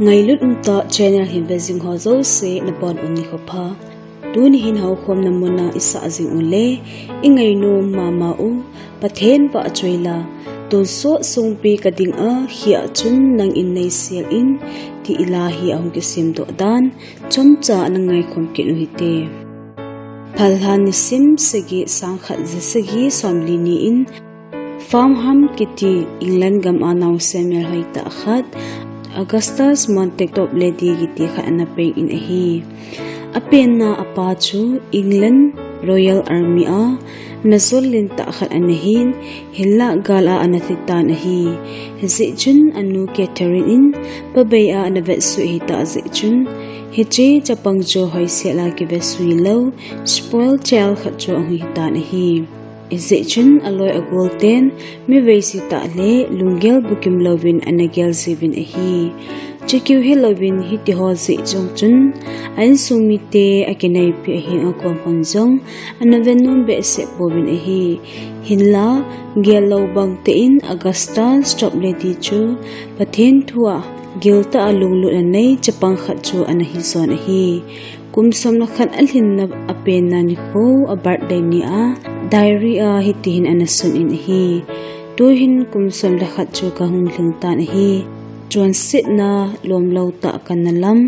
ngay lut ta channel hin bezing ho zo se na bon uni khopha tun hin ho khom na mun'a isa jing ule ingai no mama u pathen pa choila Tonsot Songpi Kading'a hiya chun nang in nei sial in ti ilahi ahong ki semdoh dan chomcha nangai khom ki nuhite Farmham sim segi sang khat segi somli ni in Farmham kiti England gam'a naosen hoitah khat Augustus Montague Toplady kiti khat anapeng in Apenna apa chu England Royal Army a Nazol linta khat anahin hilla gala anathitan ahi hezechun anu catering in babaya anavet suhita zechun heche chapangjo hoisela ki besuilo spoil child khat jo hitan ahi hezechun aloi agolten mi veisita le lungel bukim lovin anagel zibin ahi Chekyu Helovin hiti ho zi chun a-insungmite akinay pi ahi akom honjong anavenun be se bobin ahi hinla gelo bang tein Augustus Toplady chu pathen thua gilta alunglu anay chapang khat chu anahison ahi kumsom na khat alhin'na Apenna ni ho a birthday ni a diary a hitihin anasun in ahi tuhin kumsom la khat chu kahung lingtan ahi John sit na lom lau ta kanalam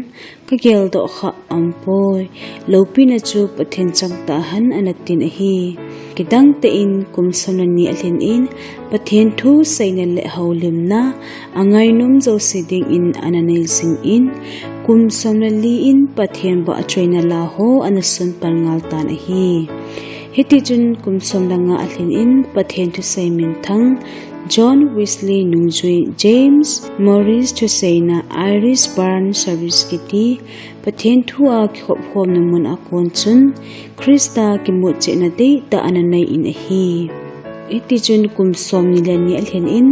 kagel do kha ampoi lopi na chu pathen changta han anatin ahi Kidangtah kumsam ni alhin in pathen thu saina le houlim-na angai nom zo siding in ananil sing in kumsam li in pathen ba atraina la ho anasun pangal tan ahi hiti jun kumsam langa alhin in pathen thu saimin thang John Wesley nungjui James Morris to say na Irish Barn Service kiti pathen thua khop khom na mun'a konchun Krista kimuche na de ta ananai in ahi iti jun kumsom nilani alhin in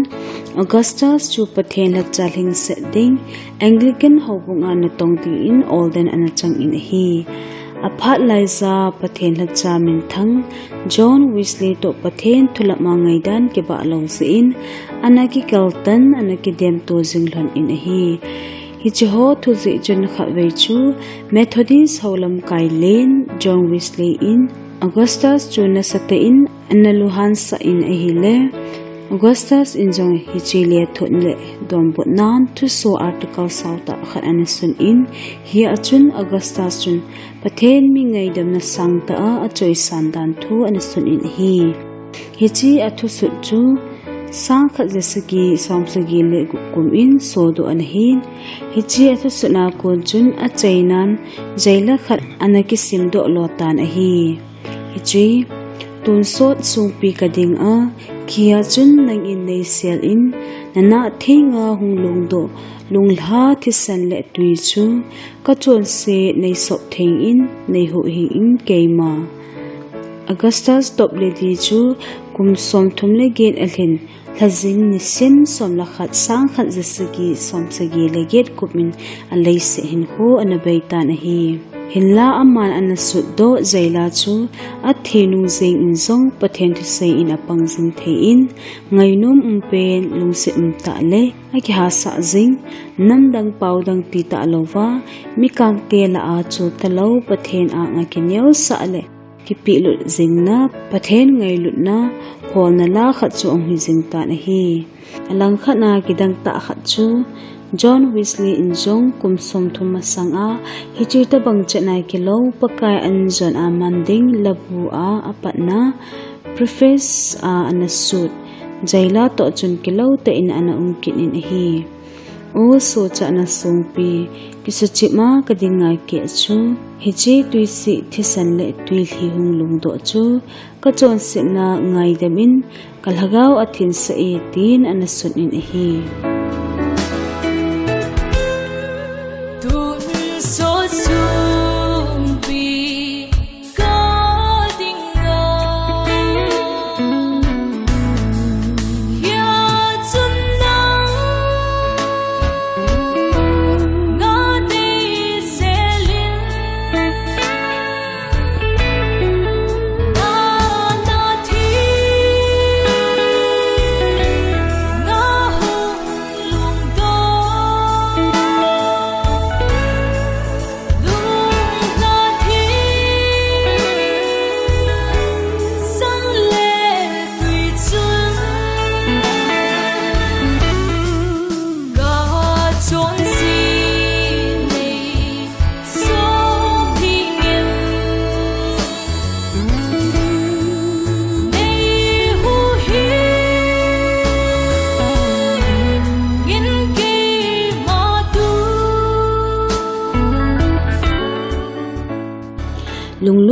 Augustus chu pathen la chalhing setting Anglican hobunga na tongting in olden anachang in ahi aphat laisa pathen la chamin thang John Wesley to pathen thula mangai dan ke ba long sin anaki kaltan anaki dem to jinglon in ahi hi ho thu zi jun kha ve chu Methodist Hou Lamkai len John Wesley in Augustus chuna sate in analuhan sah-in ahi le Augustus injong hichile thonle dombot nan to so article sauta khat anasun in hi achun Augustus chun pathen mi ngai dam na sangta a choi sandan thu anasun in hichi athu su chu sang khat jesagi somsagi le kum'in sodo anahin hichi athu suna kon chun a chainan jaila khat anaki semdoh lotan ahi hichi Tonsot Songpi Kading'a kia chun nang in nei sial in nana thinga hunglung do lungla thisan le tui chu ka chon se nei sop theng in nei hu hi in keima Augustus Toplady chu kumsom thumle gen alhin lazing ni sim som la khat sang khat jasagi somsagi le get kum'in alai se hin ho anabaita nahi hinla aman anasut do zaila chu athenu zeng in zong pathen thu sei in apang jing thein ngainum umpen lungse umta le aki ha sa jing namdang paudang ti ta lova mikang te la a chu talo pathen a nga Ginneo sa le kipi lut jingna pathen ngai lut na hol na la khat chu ong hi jing ta na hi alang khat na Kidangtah khat chu John Wesley injong kumsom thuma sanga hichita bangche nai kilo pakai anjon a manding labu a Apenna preface a anasut jaila to chun kilo te in ana umkin in hi o so cha na songpi kisuchima kadinga ke chu hichi tuisi thisan le tuil hi hunglung do chu ka chon simna ngai demin kalhagau athin sa e tin anasun in hi Tonsot Songpi Kading'a hiya chun nang nga de selin na thi nga hu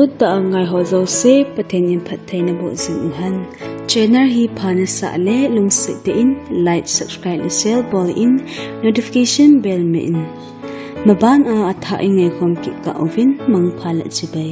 rut ta ngai ho zo se pathen in phathei na bo zing han channel hi phana sa le lung se te in like subscribe le share ball in notification bell me in maban a atha ingai khom ki ka ovin mang phala chibai